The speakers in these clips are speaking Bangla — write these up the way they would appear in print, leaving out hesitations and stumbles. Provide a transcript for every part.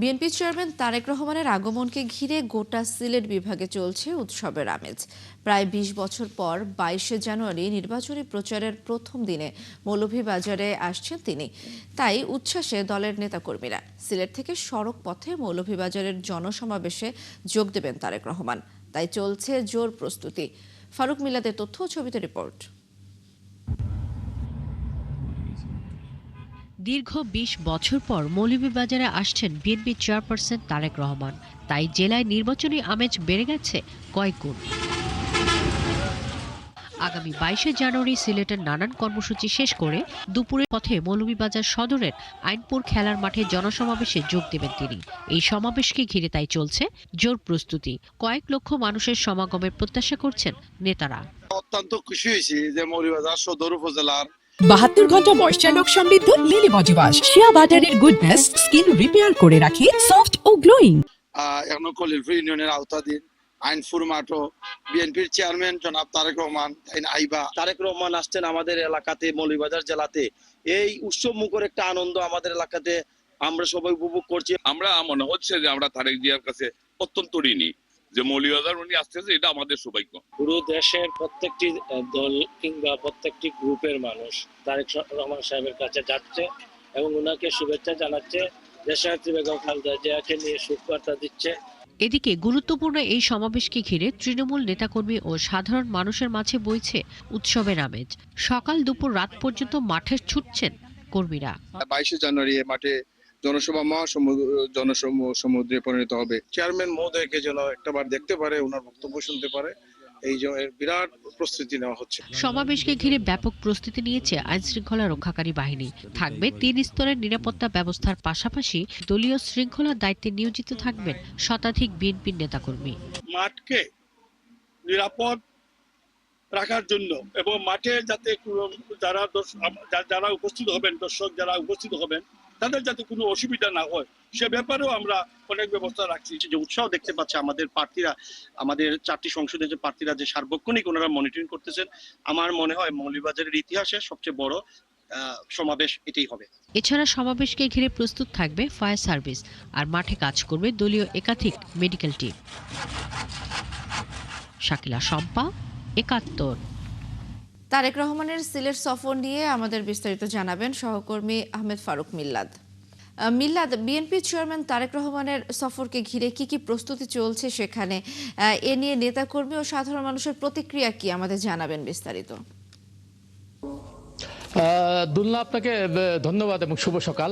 বিএনপি চেয়ারম্যান তারেক রহমানের আগমনকে ঘিরে গোটা সিলেট বিভাগে চলছে উৎসবের আমেজ। প্রায় ২০ বছর পর ২২শে জানুয়ারি নির্বাচনী প্রচারের প্রথম দিনে মৌলভীবাজারে আসছেন তিনি। তাই উচ্ছ্বাসে দলের নেতাকর্মীরা। সিলেট থেকে সড়ক পথে মৌলভীবাজারের জনসমাবেশে যোগ দেবেন তারেক রহমান। তাই চলছে জোর প্রস্তুতি। ফারুক মিল্লাদের তথ্য ও ছবিতে রিপোর্ট। দীর্ঘ ২০ বছর পর মৌলভীবাজারে আসছেন বিএনপি চেয়ারপারসন তারেক রহমান। তাই জেলায় নির্বাচনী আমেজ বেড়ে গেছে কয়েক গুণ। আগামী ২২শে জানুয়ারি সিলেটের নানান কর্মসূচি শেষ করে দুপুরের পথে মৌলভীবাজার সদরের আইনপুর খেলার মাঠে জনসমাবেশে যোগ দেবেন তিনি। এই সমাবেশকে ঘিরে তাই চলছে জোর প্রস্তুতি। কয়েক লক্ষ মানুষের সমাগমের প্রত্যাশা করছেন নেতারা। অত্যন্ত খুশি হয়েছি যে মৌলভীবাজার সদর উপজেলার ৭২ ঘন্টা ময়েশ্চার লোক সমৃদ্ধ লিলি বডি ওয়াশ শিয়া বাটারের গুডনেস স্কিন রিপেয়ার করে রাখে সফট ও গ্লোয়িং। এখন কলিলপুর ইউনিয়নের আওতাধীন আইনপুর মাঠও বিএনপির চেয়ারম্যান জনাব তারেক রহমান আইবা। তারেক রহমান আসছেন আমাদের এলাকাতে, মৌলভীবাজার জেলাতে। এই উৎসব মুখর একটা আনন্দ আমাদের এলাকাতে আমরা সবাই উপভোগ করছি। আমরা মনে হচ্ছে যে আমরা তারেক জিয়ার কাছে অত্যন্ত ঋণী যে মৌলভীবাজার উনি আসতেছে, এটা আমাদের সৌভাগ্য। পুরো দেশের প্রত্যেকটি দল কিংবা প্রত্যেকটি গ্রুপের মানুষ তারেক রহমান সাহেবের কাছে যাচ্ছে এবং ওনাকে শুভেচ্ছা জানাচ্ছে। দেশনেত্রী বেগম খালেদা জিয়াকে নিয়ে সুবার্তা দিচ্ছে। এদিকে গুরুত্বপূর্ণ এই সমাবেশকে ঘিরে তৃণমূল নেতাকর্মী ও সাধারণ মানুষের মাঝে বইছে উৎসবের আমেজ। সকাল দুপুর রাত পর্যন্ত মাঠে ছুটছেন কর্মীরা। ২২শে জানুয়ারি এ মাঠে জনসভা জনসমুদ্রে পরিণত হবে। চেয়ারম্যান মহোদয়কে যেন একটাবার দেখতে পারে, ওনার বক্তব্য শুনতে পারে, এই বিরাট প্রস্তুতি নেওয়া হচ্ছে। সমাবেশকে ঘিরে ব্যাপক প্রস্তুতি নিয়েছে আইনশৃঙ্খলা রক্ষাকারী বাহিনী। থাকবে ৩ স্তরের নিরাপত্তা ব্যবস্থার পাশাপাশি দলীয় শৃঙ্খলার দায়িত্বে নিয়োজিত থাকবেন শতাধিক বিএনপির নেতাকর্মী। মাঠকে নিরাপদ রাখার জন্য এবং মাঠে যাতে যারা উপস্থিত হবেন, দর্শক যারা উপস্থিত হবেন, তাদের যাতে কোনো অসুবিধা না হয় সে ব্যাপারেও আমরা অনেক ব্যবস্থা রাখছি। যে উৎসাহ দেখতে পাচ্ছে আমাদের প্রার্থীরা, আমাদের 4টি সংসদে যে প্রার্থীরা যে সার্বক্ষণিক ওনারা মনিটরিং করতেছেন। আমার মনে হয় মৌলভীবাজারের ইতিহাসে সবচেয়ে বড় সমাবেশ এটাই হবে। এছাড়া সমাবেশকে ঘিরে প্রস্তুত থাকবে ফায়ার সার্ভিস, আর মাঠে কাজ করবে দলীয় একাধিক মেডিকেল টিম। শাকিলা শম্পা, ৭১। তারেক রহমানের সিলেট সফর নিয়ে আমাদের বিস্তারিত জানাবেন সহকর্মী আহমেদ ফারুক মিল্লাদ। মিল্লাদ, বিএনপি চেয়ারম্যান তারেক রহমানের সফরকে ঘিরে কি কি প্রস্তুতি চলছে সেখানে, এ নিয়ে নেতাকর্মী ও সাধারণ মানুষের প্রতিক্রিয়া কি আমাদের জানাবেন বিস্তারিত। দুলনা, আপনাকে ধন্যবাদ এবং শুভ সকাল।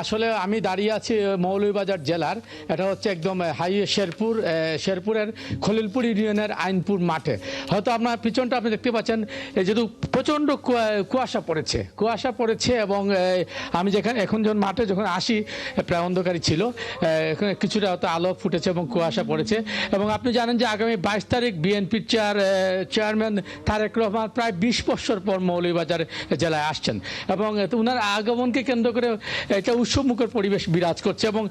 আসলে আমি দাঁড়িয়ে আছি মৌলভীবাজার জেলার, এটা হচ্ছে একদম হাইওয়ে শেরপুরের খলিলপুর ইউনিয়নের আইনপুর মাঠে। হয়তো আপনার পিছনটা আপনি দেখতে পাচ্ছেন, যেহেতু প্রচণ্ড কুয়াশা পড়েছে এবং আমি এখন যখন মাঠে আসি প্রায় অন্ধকারই ছিল, এখানে কিছুটা হয়তো আলো ফুটেছে এবং কুয়াশা পড়েছে। এবং আপনি জানেন যে আগামী ২২ তারিখ বিএনপির চেয়ারম্যান তারেক রহমান প্রায় ২০ বছর পর মৌলভীবাজার জেলায় আসছেন এবং ওনার আগমনকে কেন্দ্র করে একটা উৎসবমুখর পরিবেশ বিরাজ করছে। এবং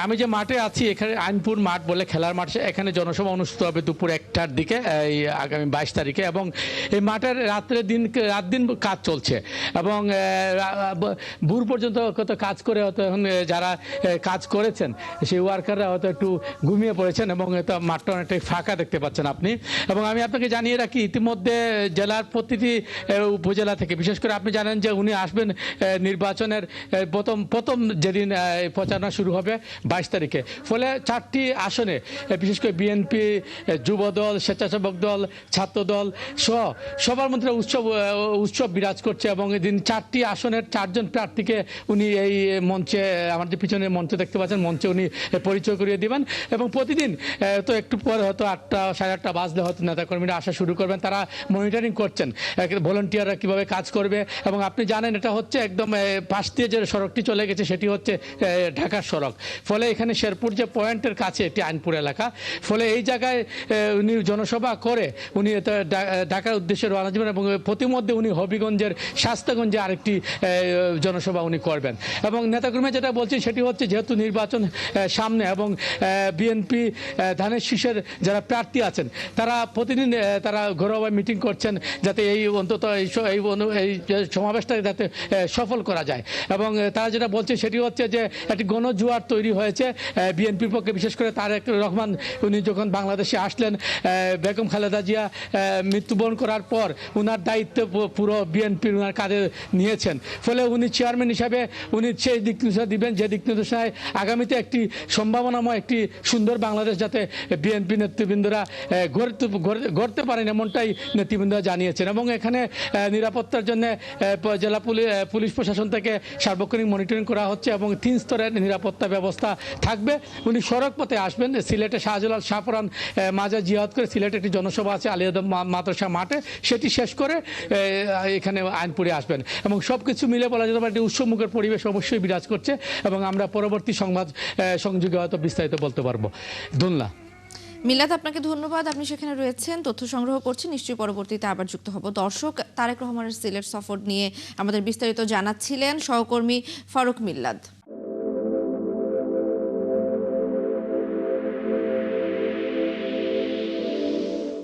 আমি যে মাঠে আছি, এখানে আইনপুর মাঠ বলে খেলার মাঠ, এখানে জনসভা অনুষ্ঠিত হবে দুপুর ১টার দিকে এই আগামী ২২ তারিখে। এবং এই মাঠের রাত দিন কাজ চলছে এবং ভোর পর্যন্ত কত কাজ করে হয়তো এখন যারা কাজ করেছেন সেই ওয়ার্কাররা হয়তো একটু ঘুমিয়ে পড়েছেন এবং মাঠটা অনেকটাই ফাঁকা দেখতে পাচ্ছেন আপনি। এবং আমি আপনাকে জানিয়ে রাখি, ইতিমধ্যে জেলার প্রতিটি উপজেলা থেকে, বিশেষ করে আপনি জানেন যে উনি আসবেন নির্বাচনের প্রথম যেদিন প্রচারণা শুরু হবে ২২ তারিখে। ফলে 4টি আসনে, বিশেষ করে বিএনপি, যুবদল, স্বেচ্ছাসেবক দল, ছাত্রদল সহ সবার মধ্যে উৎসব বিরাজ করছে। এবং এদিন 4টি আসনের 4জন প্রার্থীকে উনি এই মঞ্চে, আমাদের পিছনে মঞ্চ দেখতে পাচ্ছেন, মঞ্চে উনি পরিচয় করিয়ে দিবেন। এবং প্রতিদিন তো একটু পরে হয়তো 8টা সাড়ে 8টা বাজলে হয়তো নেতাকর্মীরা আসা শুরু করবেন। তারা মনিটরিং করছেন ভলান্টিয়াররা কীভাবে কাজ করবে। এবং আপনি জানেন এটা হচ্ছে একদম পাশ দিয়ে যে সড়কটি চলে গেছে সেটি হচ্ছে ঢাকার সড়ক। ফলে এখানে শেরপুর যে পয়েন্টের কাছে এটি আইনপুর এলাকা। ফলে এই জায়গায় উনি জনসভা করে উনি ঢাকার উদ্দেশ্যে রওনা দেবেন এবং প্রতিমধ্যে উনি হবিগঞ্জের শাস্তাগঞ্জে আরেকটি জনসভা উনি করবেন। এবং নেতাকর্মী যেটা বলছেন সেটি হচ্ছে, যেহেতু নির্বাচন সামনে এবং বিএনপি ধানের শীষের যারা প্রার্থী আছেন তারা প্রতিদিন তারা ঘরোয়া মিটিং করছেন যাতে এই অন্তত এই সমাবেশটা যাতে সফল করা যায়। এবং তারা যেটা বলছে সেটি হচ্ছে যে একটি গণজোয়ার তৈরি হয়েছে বিএনপির পক্ষে, বিশেষ করে তারেক রহমান উনি যখন বাংলাদেশে আসলেন, বেগম খালেদা জিয়া মৃত্যুবরণ করার পর উনার দায়িত্ব পুরো বিএনপির উনার কাঁধে নিয়েছেন। ফলে উনি চেয়ারম্যান হিসাবে উনি সেই দিক নির্দেশনা দিবেন, যে দিক নির্দেশনায় আগামীতে একটি সম্ভাবনাময় একটি সুন্দর বাংলাদেশ যাতে বিএনপি নেতৃবৃন্দরা গড়তে পারেন, এমনটাই নেতৃবৃন্দরা জানিয়েছেন। এবং এখানে নিরাপত্তার জন্য জেলা পুলিশ প্রশাসন থেকে সার্বক্ষণিক মনিটরিং করা হচ্ছে এবং 3 স্তরের নিরাপত্তা ব্যবস্থা থাকবে। উনি সড়ক পথে আসবেন, সিলেটে শাহজালাল শাহপুরান মাজার জিয়ারত করে সিলেটে একটি জনসভা আছে আলিয়াদম মাদ্রাসা মাঠে, সেটি শেষ করে এখানে আইনপুরে আসবেন। এবং সব কিছু মিলে বলা যেতে পারে একটি উৎসবমুখের পরিবেশ অবশ্যই বিরাজ করছে এবং আমরা পরবর্তী সংবাদ সংযোগে হয়তো বিস্তারিত বলতে পারবো। ধন্যবাদ মিলাদ, আপনাকে ধন্যবাদ, আপনি সেখানে রয়েছেন, তথ্য সংগ্রহ করছেন, নিশ্চয়ই পরবর্তীতে আবার যুক্ত হব। দর্শক, তারেক রহমানের সিলেট সফর নিয়ে আমাদের বিস্তারিত জানাচ্ছিলেন সহকর্মী ফারুক মিল্লাদ।